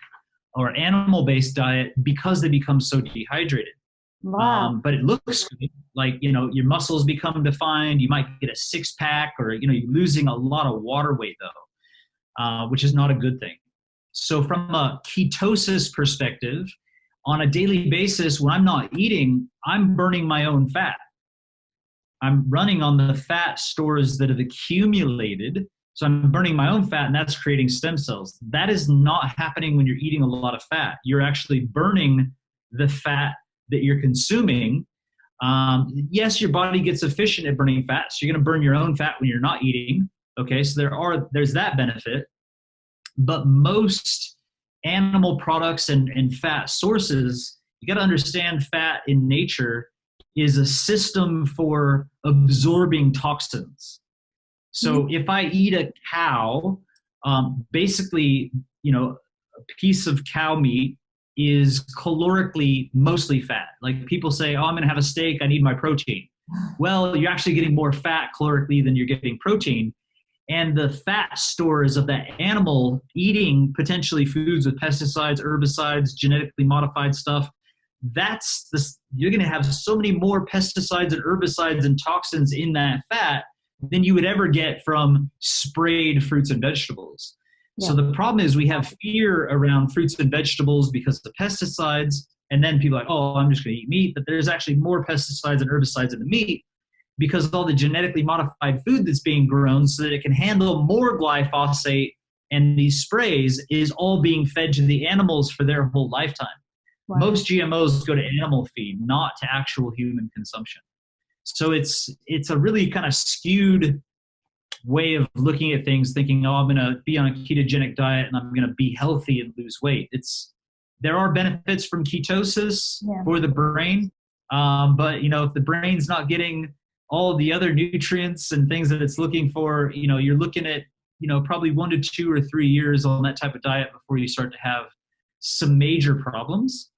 or animal-based diet because they become so dehydrated. Wow. But it looks good. Like, your muscles become defined. You might get a six-pack, or, you're losing a lot of water weight, though, which is not a good thing. So from a ketosis perspective, on a daily basis, when I'm not eating, I'm burning my own fat. I'm running on the fat stores that have accumulated. So I'm burning my own fat, and that's creating stem cells. That is not happening when you're eating a lot of fat. You're actually burning the fat that you're consuming. Yes, your body gets efficient at burning fat, so you're going to burn your own fat when you're not eating. Okay, so there's that benefit. But most animal products and fat sources, you got to understand fat in nature is a system for absorbing toxins. So if I eat a cow, basically, a piece of cow meat is calorically mostly fat. Like people say, I'm going to have a steak, I need my protein. Well, you're actually getting more fat calorically than you're getting protein. And the fat stores of that animal eating potentially foods with pesticides, herbicides, genetically modified stuff, you're going to have so many more pesticides and herbicides and toxins in that fat than you would ever get from sprayed fruits and vegetables. Yeah. So the problem is we have fear around fruits and vegetables because of the pesticides, And then people are like, oh, I'm just going to eat meat. But there's actually more pesticides and herbicides in the meat because of all the genetically modified food that's being grown so that it can handle more glyphosate, and these sprays is all being fed to the animals for their whole lifetime. Wow. Most GMOs go to animal feed, not to actual human consumption. So it's a really kind of skewed way of looking at things, thinking, oh, I'm going to be on a ketogenic diet and I'm going to be healthy and lose weight. There are benefits from ketosis for the brain, but if the brain's not getting all the other nutrients and things that it's looking for, you're looking at probably 1 to 2 or 3 years on that type of diet before you start to have some major problems.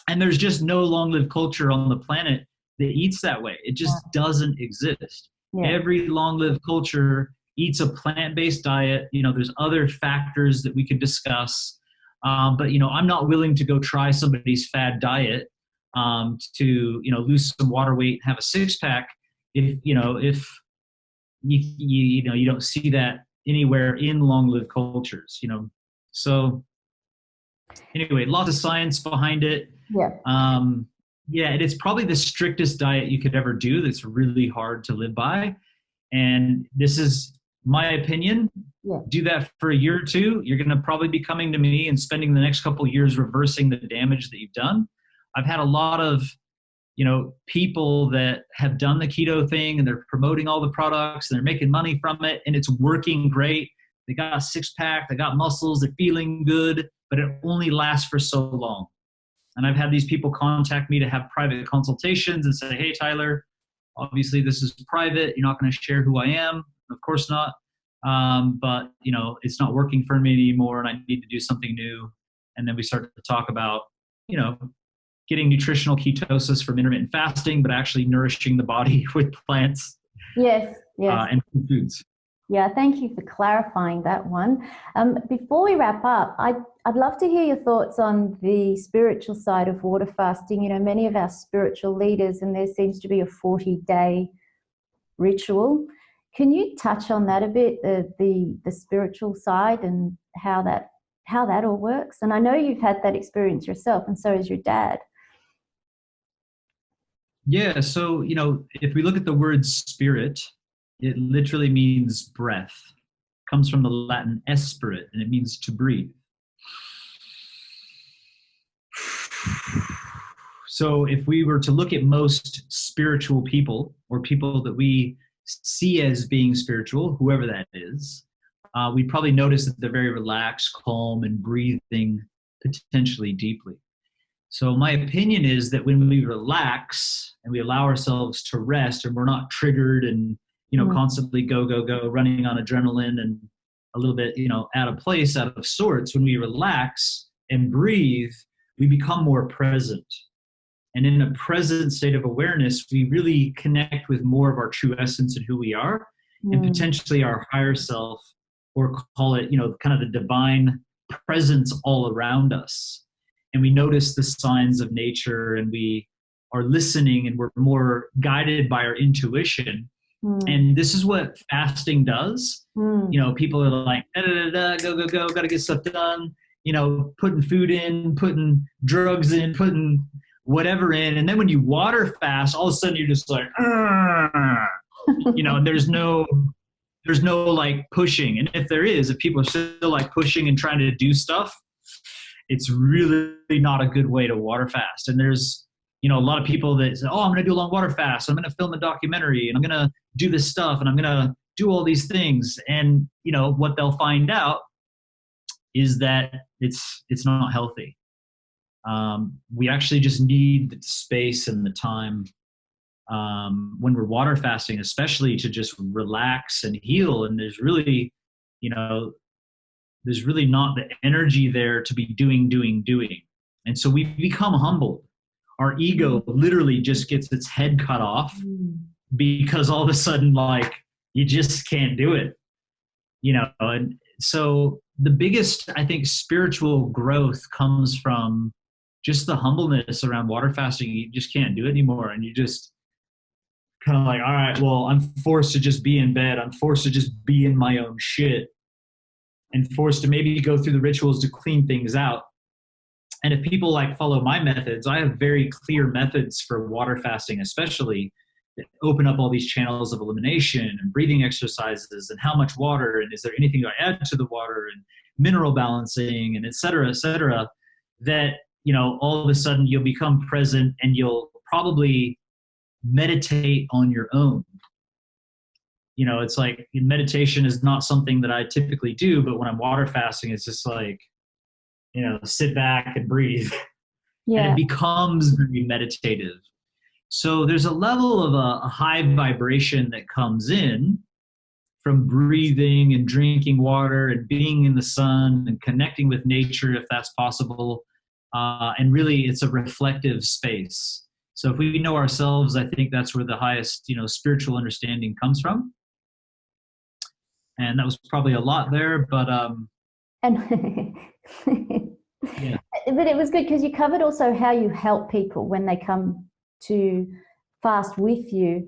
And there's just no long-lived culture on the planet that eats that way. It just doesn't exist. Yeah. Every long-lived culture eats a plant-based diet. There's other factors that we could discuss. But I'm not willing to go try somebody's fad diet to lose some water weight and have a six-pack if you don't see that anywhere in long-lived cultures. So anyway, lots of science behind it. And it's probably the strictest diet you could ever do. That's really hard to live by. And this is my opinion. Do that for a year or two. You're going to probably be coming to me and spending the next couple of years reversing the damage that you've done. I've had a lot of, people that have done the keto thing and they're promoting all the products and they're making money from it and it's working great. They got a six-pack, they got muscles, they're feeling good, but it only lasts for so long. And I've had these people contact me to have private consultations and say, hey, Tyler, obviously this is private. You're not going to share who I am. Of course not. But, it's not working for me anymore and I need to do something new. And then we start to talk about, getting nutritional ketosis from intermittent fasting, but actually nourishing the body with plants. Yes. And foods. Yeah, thank you for clarifying that one. Before we wrap up, I'd love to hear your thoughts on the spiritual side of water fasting. Many of our spiritual leaders, and there seems to be a 40-day ritual. Can you touch on that a bit, the spiritual side and how that all works? And I know you've had that experience yourself, and so has your dad. Yeah, so, if we look at the word spirit, it literally means breath. It comes from the Latin esprit, and it means to breathe. So if we were to look at most spiritual people or people that we see as being spiritual, whoever that is, we'd probably notice that they're very relaxed, calm, and breathing potentially deeply. So my opinion is that when we relax and we allow ourselves to rest and we're not triggered and, constantly go, running on adrenaline and a little bit, out of place, out of sorts, when we relax and breathe, we become more present. And in a present state of awareness, we really connect with more of our true essence and who we are and potentially our higher self, or call it, kind of the divine presence all around us. And we notice the signs of nature and we are listening and we're more guided by our intuition. And this is what fasting does. People are like, go, got to get stuff done, putting food in, putting drugs in, putting whatever in. And then when you water fast, all of a sudden you're just like, there's no like pushing. And if people are still like pushing and trying to do stuff, it's really not a good way to water fast. And there's, a lot of people that say, oh, I'm going to do a long water fast. I'm going to film a documentary and I'm going to do this stuff and I'm going to do all these things. And, what they'll find out is that it's not healthy. We actually just need the space and the time when we're water fasting, especially to just relax and heal. And there's really not the energy there to be doing. And so we become humbled. Our ego literally just gets its head cut off because all of a sudden, like, you just can't do it, And so the biggest, I think, spiritual growth comes from just the humbleness around water fasting. You just can't do it anymore. And you just kind of like, all right, well, I'm forced to just be in bed. I'm forced to just be in my own shit and forced to maybe go through the rituals to clean things out. And if people like follow my methods, I have very clear methods for water fasting, especially that open up all these channels of elimination and breathing exercises and how much water and is there anything to add to the water and mineral balancing and et cetera, that, all of a sudden you'll become present and you'll probably meditate on your own. It's like meditation is not something that I typically do, but when I'm water fasting, it's just like, sit back and breathe. Yeah. And it becomes very meditative. So there's a level of a high vibration that comes in from breathing and drinking water and being in the sun and connecting with nature if that's possible. And really, it's a reflective space. So if we know ourselves, I think that's where the highest, spiritual understanding comes from. And that was probably a lot there, but and yeah. But it was good because you covered also how you help people when they come to fast with you.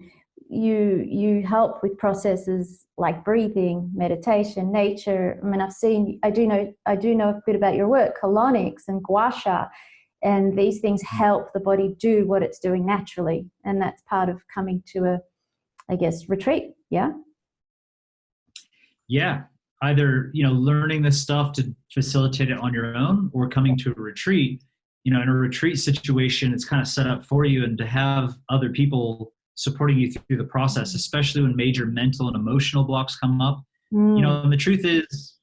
You help with processes like breathing, meditation, nature. I mean, I do know a bit about your work, colonics and gua sha, and these things help the body do what it's doing naturally, and that's part of coming to a, I guess, retreat. Yeah. Yeah. Either, learning this stuff to facilitate it on your own or coming to a retreat. In a retreat situation, it's kind of set up for you, and to have other people supporting you through the process, especially when major mental and emotional blocks come up. And the truth is,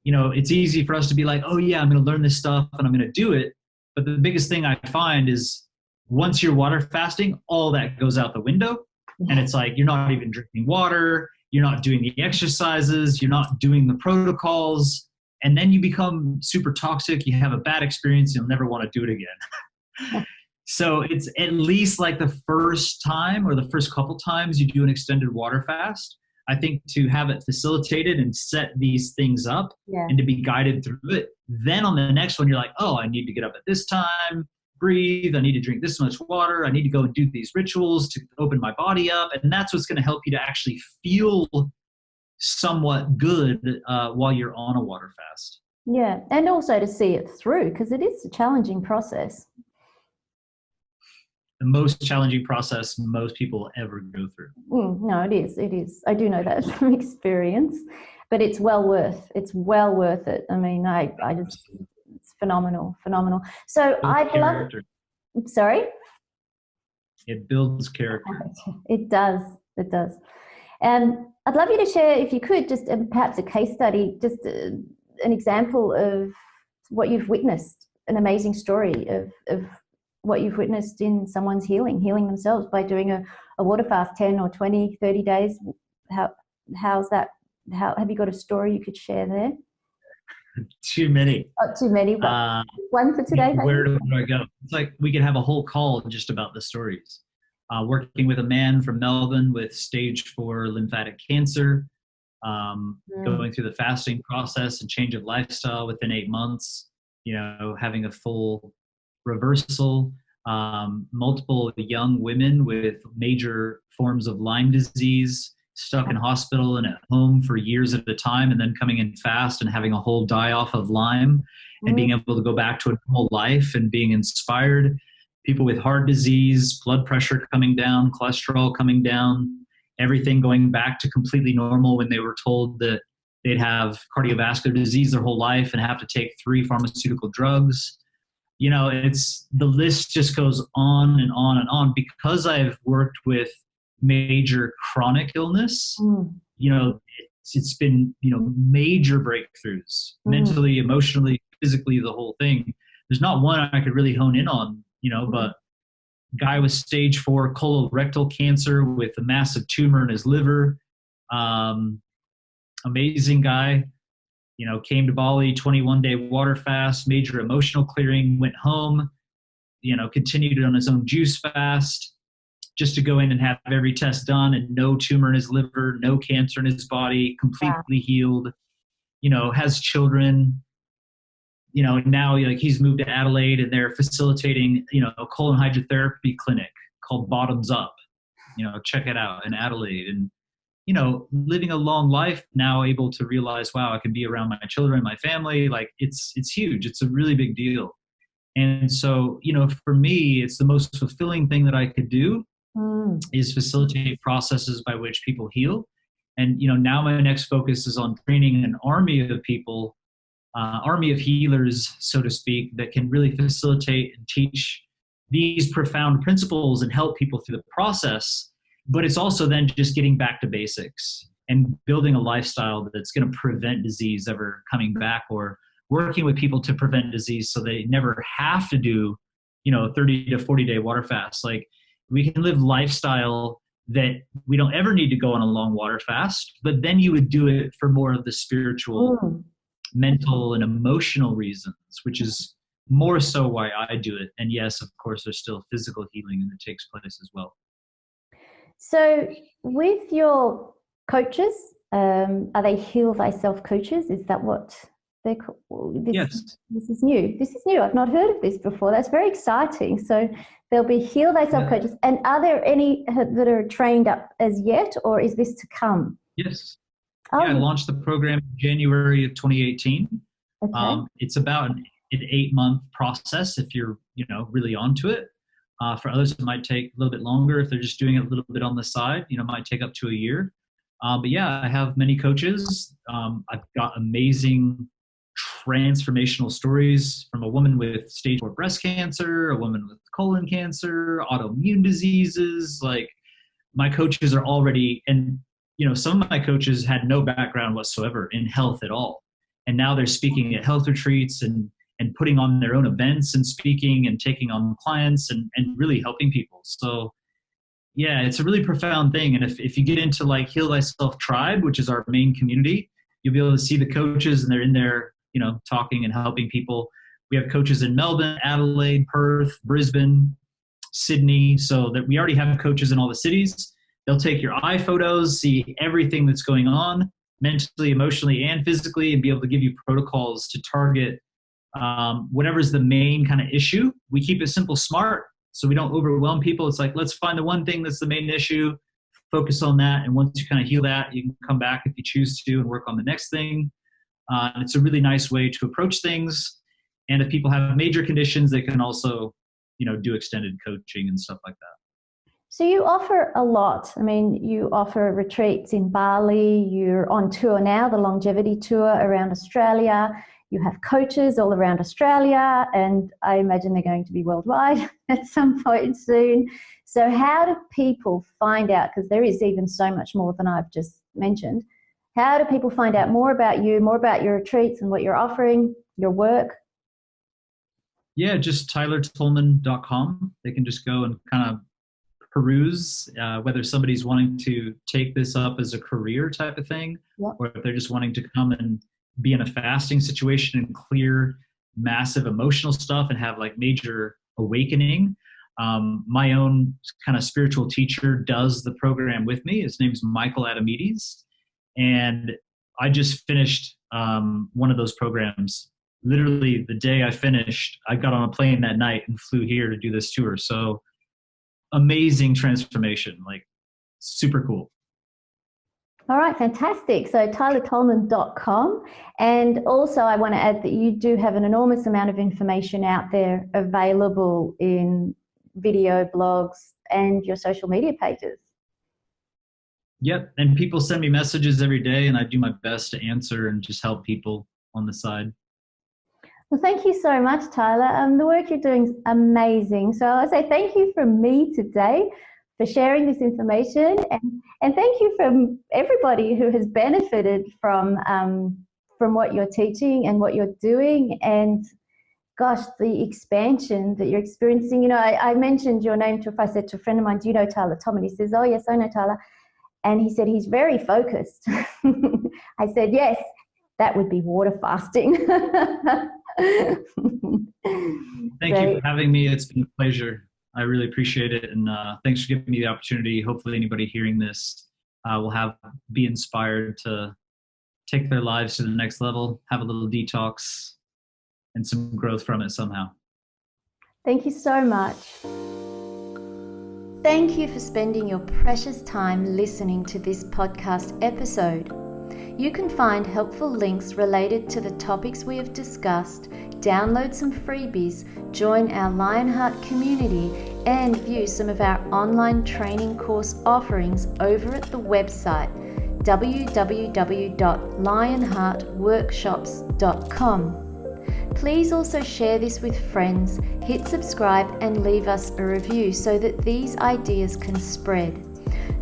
it's easy for us to be like, oh yeah, I'm going to learn this stuff and I'm going to do it. But the biggest thing I find is once you're water fasting, all that goes out the window. And it's like, you're not even drinking water. You're not doing the exercises. You're not doing the protocols. And then you become super toxic. You have a bad experience. You'll never want to do it again. So it's at least like the first time or the first couple times you do an extended water fast, I think to have it facilitated and set these things up and to be guided through it. Then on the next one, you're like, oh, I need to get up at this time, breathe. I need to drink this much water. I need to go and do these rituals to open my body up. And that's what's going to help you to actually feel somewhat good while you're on a water fast. Yeah. And also to see it through, because it is a challenging process. The most challenging process most people ever go through. No, it is. It is. I do know that from experience, but it's well worth it. I mean, I just, it's phenomenal. So I'd love. Sorry? It builds character. It does. And I'd love you to share, if you could, just perhaps a case study, just an example of what you've witnessed, an amazing story of what you've witnessed in someone's healing themselves by doing a water fast 10 or 20, 30 days. How's that? Have you got a story you could share there? Too many. Too many, but one for today. Where do I go? It's like we could have a whole call just about the stories. Working with a man from Melbourne with stage 4 lymphatic cancer, going through the fasting process and change of lifestyle within 8 months, having a full reversal, multiple young women with major forms of Lyme disease, stuck in hospital and at home for years at a time, and then coming in fast and having a whole die-off of Lyme and being able to go back to a normal life and being inspired. People with heart disease, blood pressure coming down, cholesterol coming down, everything going back to completely normal when they were told that they'd have cardiovascular disease their whole life and have to take 3 pharmaceutical drugs. It's the list just goes on and on and on. Because I've worked with major chronic illness, it's been, major breakthroughs, mentally, emotionally, physically, the whole thing. There's not one I could really hone in on, but guy with stage 4 colorectal cancer with a massive tumor in his liver, amazing guy, came to Bali, 21-day water fast, major emotional clearing, went home, continued on his own juice fast, just to go in and have every test done and no tumor in his liver, no cancer in his body, completely healed, has children, now he's moved to Adelaide and they're facilitating, a colon hydrotherapy clinic called Bottoms Up, check it out in Adelaide. And, living a long life now, able to realize, wow, I can be around my children, my family. Like it's huge. It's a really big deal. And so, for me, it's the most fulfilling thing that I could do is facilitate processes by which people heal. And, now my next focus is on training an army of people, army of healers, so to speak, that can really facilitate and teach these profound principles and help people through the process. But it's also then just getting back to basics and building a lifestyle that's going to prevent disease ever coming back, or working with people to prevent disease so they never have to do, 30 to 40 day water fast. Like, we can live lifestyle that we don't ever need to go on a long water fast, but then you would do it for more of the spiritual, mental, and emotional reasons, which is more so why I do it. And yes, of course, there's still physical healing that takes place as well. So with your coaches, are they Heal Thyself coaches? Is that what they're called? Yes. This is new. This is new. I've not heard of this before. That's very exciting. So there'll be Heal Thyself coaches. And are there any that are trained up as yet, or is this to come? Yes. I launched the program in January of 2018. Okay. It's about an 8-month process if you're, really onto it. For others, it might take a little bit longer if they're just doing it a little bit on the side. It might take up to a year. But yeah, I have many coaches. I've got amazing transformational stories from a woman with stage 4 breast cancer, a woman with colon cancer, autoimmune diseases. Like, my coaches are already, and some of my coaches had no background whatsoever in health at all. And now they're speaking at health retreats and putting on their own events and speaking and taking on clients and really helping people. So yeah, it's a really profound thing. And if you get into like Heal Thyself Tribe, which is our main community, you'll be able to see the coaches, and they're in there, talking and helping people. We have coaches in Melbourne, Adelaide, Perth, Brisbane, Sydney. So that we already have coaches in all the cities. They'll take your eye photos, see everything that's going on mentally, emotionally, and physically, and be able to give you protocols to target whatever's the main kind of issue. We keep it simple, smart, so we don't overwhelm people. It's like, let's find the one thing that's the main issue, focus on that, and once you kind of heal that, you can come back if you choose to and work on the next thing. And it's a really nice way to approach things. And if people have major conditions, they can also, do extended coaching and stuff like that. So you offer a lot. I mean, you offer retreats in Bali. You're on tour now, the longevity tour around Australia. You have coaches all around Australia, and I imagine they're going to be worldwide at some point soon. So how do people find out, because there is even so much more than I've just mentioned, how do people find out more about you, more about your retreats and what you're offering, your work? Yeah, just tylertolman.com. They can just go and kind of peruse whether somebody's wanting to take this up as a career type of thing, or if they're just wanting to come and be in a fasting situation and clear massive emotional stuff and have like major awakening. My own kind of spiritual teacher does the program with me. His name's Michael Adamides. And I just finished one of those programs. Literally the day I finished, I got on a plane that night and flew here to do this tour. So amazing transformation, like super cool. All right, fantastic. So tylertolman.com. And also I want to add that you do have an enormous amount of information out there available in video blogs and your social media pages. Yep. And people send me messages every day, and I do my best to answer and just help people on the side. Well, thank you so much, Tyler. The work you're doing is amazing. So I say thank you from me today for sharing this information, and thank you from everybody who has benefited from what you're teaching and what you're doing, and gosh, the expansion that you're experiencing. You know, I mentioned your name I said to a friend of mine, do you know Tyler Tolman? He says, oh yes, I know Tyler. And he said, he's very focused. I said, yes, that would be water fasting. Thank you for having me. It's been a pleasure. I really appreciate it. And thanks for giving me the opportunity. Hopefully anybody hearing this will be inspired to take their lives to the next level, have a little detox and some growth from it somehow. Thank you so much. Thank you for spending your precious time listening to this podcast episode. You can find helpful links related to the topics we have discussed, download some freebies, join our Lionheart community, and view some of our online training course offerings over at the website www.lionheartworkshops.com. Please also share this with friends, hit subscribe and leave us a review so that these ideas can spread.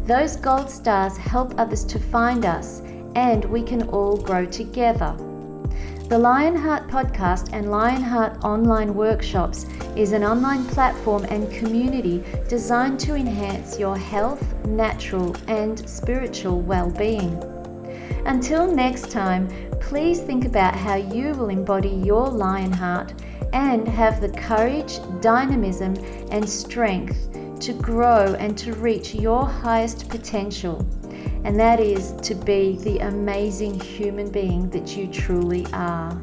Those gold stars help others to find us, and we can all grow together. The Lionheart Podcast and Lionheart Online Workshops is an online platform and community designed to enhance your health, natural and spiritual well-being. Until next time, please think about how you will embody your Lionheart and have the courage, dynamism and strength to grow and to reach your highest potential. And that is to be the amazing human being that you truly are.